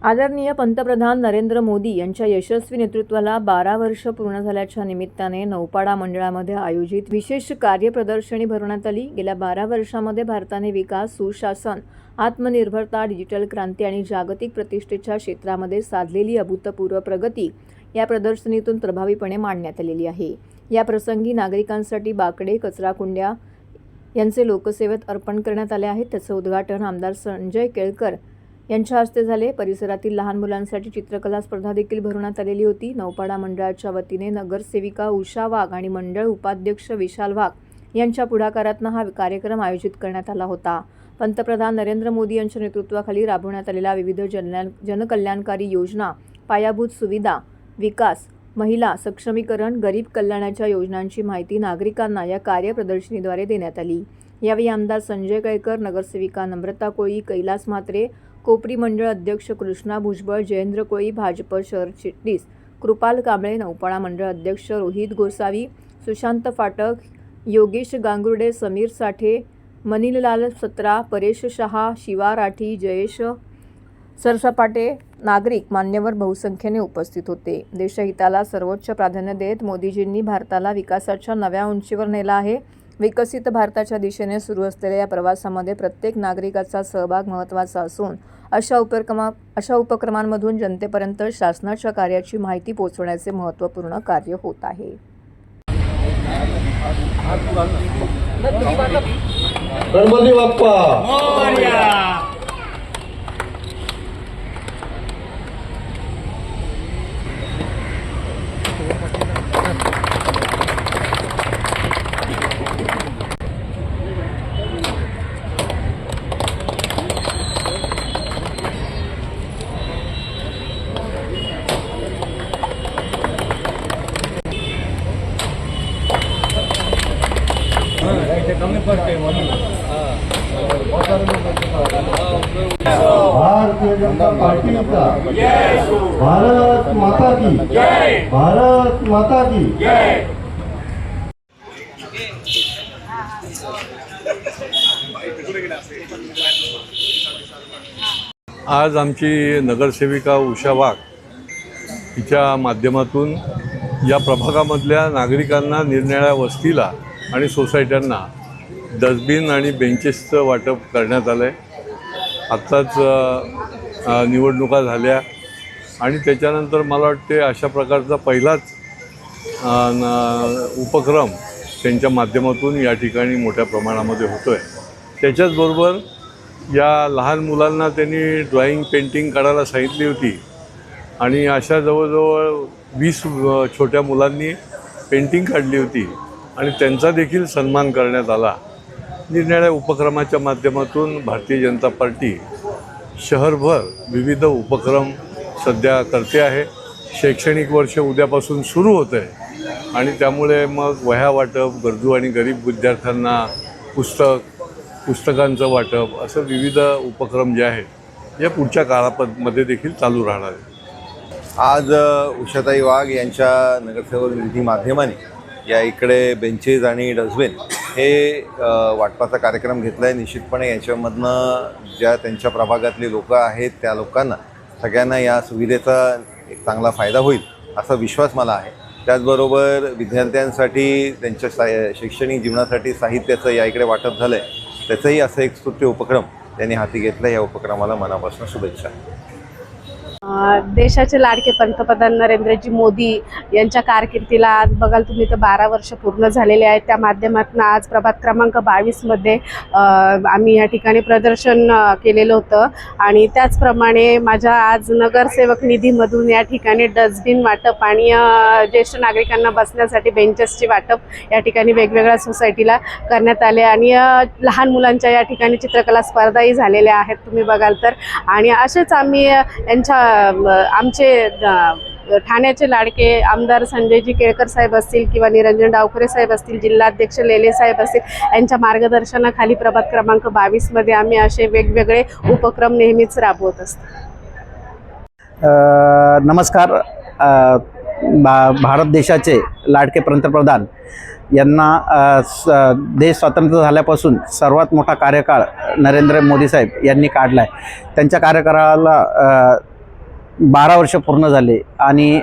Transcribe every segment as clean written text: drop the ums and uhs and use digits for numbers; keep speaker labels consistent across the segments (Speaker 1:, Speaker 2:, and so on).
Speaker 1: आदरणीय पंतप्रधान नरेंद्र मोदी यांच्या यशस्वी नेतृत्वाला 12 वर्ष पूर्ण झाल्याच्या निमित्ताने नौपाडा मंडळामध्ये आयोजित विशेष कार्यप्रदर्शनी भरवण्यात आली। गेल्या 12 वर्षांमध्ये भारताने विकास, सुशासन, आत्मनिर्भरता, डिजिटल क्रांती आणि जागतिक प्रतिष्ठेच्या क्षेत्रामध्ये साधलेली अभूतपूर्व प्रगती या प्रदर्शनीतून प्रभावीपणे मांडण्यात आलेली आहे। या प्रसंगी नागरिकांसाठी बाकडे, कचराकुंड्या यांचे लोकसेवेत अर्पण करण्यात आले आहेत। त्याचं उद्घाटन आमदार संजय केळकर यांच्या हस्ते झाले। परिसरातील लहान मुलांसाठी चित्रकला स्पर्धा देखील भरवण्यात आलेली होती। नौपाडा मंडळाच्या वतीने नगरसेविका उषा वाघ आणि मंडळ उपाध्यक्ष विशाल वाघ यांच्या पुढाकारातून हा कार्यक्रम आयोजित करण्यात आला होता। पंतप्रधान नरेंद्र मोदी यांच्या नेतृत्वाखाली राबवण्यात आलेल्या विविध जनकल्याणकारी योजना, पायाभूत सुविधा, विकास, महिला सक्षमीकरण, गरीब कल्याणाच्या योजनांची माहिती नागरिकांना या कार्यप्रदर्शनीद्वारे देण्यात आली। यावेळी आमदार संजय केळकर, नगरसेविका नम्रता कोळी, कैलास म्हात्रे, कोपरी मंडळ अध्यक्ष कृष्णा भुजबळ, जयेंद्र कोळी, भाजप शहर चिटणीस कृपाल कांबळे, नौपाडा मंडळ अध्यक्ष रोहित गोसावी, सुशांत फाटक, योगेश गांगुर्डे, समीर साठे, मनिललाल सत्रा, परेश शहा, शिवा राठी, जयेश सरसपाटे, नागरिक मान्यवर बहुसंख्येने उपस्थित होते। देशहिताला सर्वोच्च प्राधान्य देत मोदीजींनी भारताला विकासाच्या नव्या उंचीवर नेला आहे। विकसित भारताच्या दिशेने सुरू असलेल्या या प्रवासामध्ये प्रत्येक नागरिकाचा सहभाग महत्त्वाचा असून अशा उपक्रमांमधून जनतेपर्यंत शासनाच्या कार्याची माहिती पोहोचवण्याचे महत्त्वपूर्ण कार्य होत आहे।
Speaker 2: गणपती बाप्पा मोरया। कमी पडते भारतीय जनता पार्टीचा भारत माता की जय, भारत माता की जय।
Speaker 3: आज आमची नगरसेविका उषा वाघ हिच्या माध्यमातून या प्रभागामधल्या नागरिकांना, निरनिराळ्या वस्तीला आणि सोसायट्यांना डस्टबिन आणि बेंचेसचं वाटप करण्यात आलं आहे। आत्ताच निवडणुका झाल्या आणि त्याच्यानंतर मला वाटते अशा प्रकारचा पहिलाच उपक्रम त्यांच्या माध्यमातून या ठिकाणी मोठ्या प्रमाणामध्ये होतो आहे। त्याच्याचबरोबर या लहान मुलांना त्यांनी ड्रॉइंग, पेंटिंग काढायला सांगितली होती आणि अशा जवळजवळ 20 छोट्या मुलांनी पेंटिंग काढली होती आणि त्यांचा देखील सन्मान करण्यात आला। निरनिराळ्या उपक्रमाच्या माध्यमातून भारतीय जनता पार्टी शहरभर विविध उपक्रम सध्या करते आहे। शैक्षणिक वर्ष उद्यापासून सुरू होतं आहे आणि त्यामुळे मग वह्या वाटप, गरजू आणि गरीब विद्यार्थ्यांना पुस्तकांचं वाटप, असं विविध उपक्रम जे आहेत या पुढच्या काळामध्ये देखील चालू राहणार आहे।
Speaker 2: आज उषाताई वाघ यांच्या नगरसेवक निधी माध्यमाने या इकडे बेंचेस आणि डस्टबिन हे वाटपाचा कार्यक्रम घेतला आहे। निश्चितपणे याच्यामधनं ज्या त्यांच्या प्रभागातले लोक आहेत त्या लोकांना सगळ्यांना या सुविधेचा एक चांगला फायदा होईल असा विश्वास मला आहे। त्याचबरोबर विद्यार्थ्यांसाठी त्यांच्या शैक्षणिक जीवनासाठी साहित्याचं या इकडे वाटप झालं आहे, त्याचंही असं एक स्तुत्य उपक्रम त्यांनी हाती घेतला। या उपक्रमाला मनापासून शुभेच्छा।
Speaker 4: देशाचे लाडके पंतप्रधान नरेंद्रजी मोदी यांच्या कारकिर्दीला आज बघाल तुम्ही तर 12 वर्ष पूर्ण झालेले आहेत। त्या माध्यमातून आज प्रभाग क्रमांक 22 मध्ये आम्ही या ठिकाणी प्रदर्शन केलेलं होतं आणि त्याचप्रमाणे माझ्या आज नगरसेवक निधीमधून या ठिकाणी डस्टबिन वाटप आणि ज्येष्ठ नागरिकांना बसण्यासाठी बेंचेसची वाटप या ठिकाणी वेगवेगळ्या सोसायटीला करण्यात आले आणि लहान मुलांच्या या ठिकाणी चित्रकला स्पर्धाही झालेल्या आहेत तुम्ही बघाल तर। आणि असेच आम्ही आमचे ठाण्याचे लाडके आमदार संजयजी केळकर साहेब असतील किंवा निरंजन डावखरे साहेब असतील, जिल्हाध्यक्ष लेले साहेब असतील, यांच्या मार्गदर्शनाखाली प्रभाग क्रमांक 22 मध्ये आम्ही असे वेगवेगळे उपक्रम नेहमीच राबवत असतो।
Speaker 5: नमस्कार। भारत देशाचे लाडके पंतप्रधान यांना देश स्वतंत्र झाल्यापासून सर्वात मोठा कार्यकाळ नरेंद्र मोदी साहेब यांनी काढला आहे। त्यांच्या कार्यकाळाला 12 वर्ष पूर्ण झाले आणि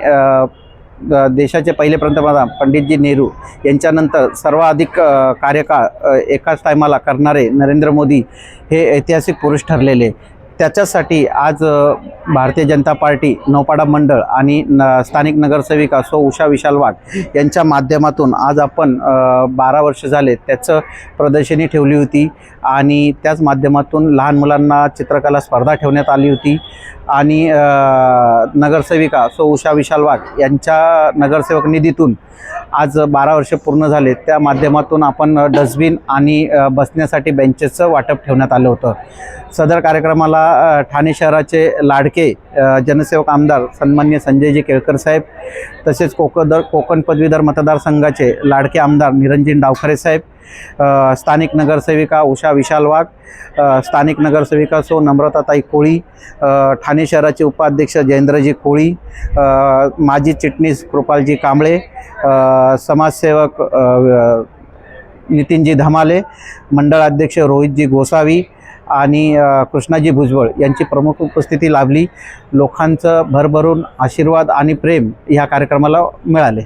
Speaker 5: देशाचे पहिले पंतप्रधान पंडितजी नेहरू यांच्यानंतर सर्वाधिक कार्यकाळ एकाच टायमाला करणारे नरेंद्र मोदी हे ऐतिहासिक पुरुष ठरलेले. त्याच्यासाठी आज भारतीय जनता पार्टी नौपाडा मंडळ आणि स्थानिक नगरसेविका सो उषा विशाल वाघ यांच्या माध्यमातून आज आपण 12 वर्ष झाले त्याचं प्रदर्शनी ठेवली होती आणि त्याच माध्यमातून लहान मुलांना चित्रकला स्पर्धा ठेवण्यात आली होती आणि नगरसेविका सो उषा विशाल वाघ यांच्या नगरसेवक निधीतून आज 12 वर्ष पूर्ण झाले त्या माध्यमातून आपण डस्टबिन आणि बसण्यासाठी बेंचेसचं वाटप ठेवण्यात आलं होतं. सदर कार्यक्रमाला ठाणे शहराचे लाडके जनसेवक आमदार सन्माननीय संजयजी केळकर साहेब, तसेच कोकण पदवीधर मतदारसंघाचे लाडके आमदार निरंजन डावखरे साहेब, स्थानिक नगरसेविका उषा विशाल वाघ, स्थानिक नगरसेविका सो नम्रताताई कोळी, ठाणे शहराचे उपाध्यक्ष जयेंद्रजी कोळी, माजी चिटणीस कृपालजी कांबळे, समाजसेवक नितीनजी धमाले, मंडळ अध्यक्ष रोहितजी गोसावी आणि कृष्णाजी भुजबळ यांची प्रमुख उपस्थिती लाभली. लोकांचं भरभरून आशीर्वाद आणि प्रेम ह्या कार्यक्रमाला मिळाले.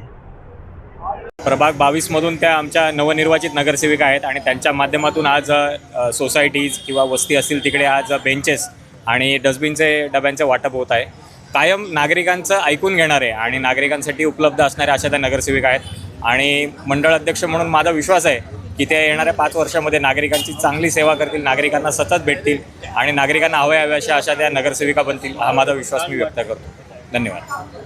Speaker 6: प्रभाग 22मधून त्या आमच्या नवनिर्वाचित नगरसेविका आहेत आणि त्यांच्या माध्यमातून आज सोसायटीज किंवा वस्ती असतील तिकडे आज बेंचेस आणि डस्टबिनचे डब्यांचं वाटप होत आहे. कायम नागरिकांचं ऐकून घेणारे आणि नागरिकांसाठी उपलब्ध असणारे अशा त्या नगरसेविका आहेत आणि मंडळ अध्यक्ष म्हणून माझा विश्वास आहे की ते येणाऱ्या 5 वर्षामध्ये नागरिकांची चांगली सेवा करतील, नागरिकांना सतत भेटतील आणि नागरिकांना हव्या अशा त्या नगरसेविका बनतील हा माझा विश्वास मी व्यक्त करतो. धन्यवाद.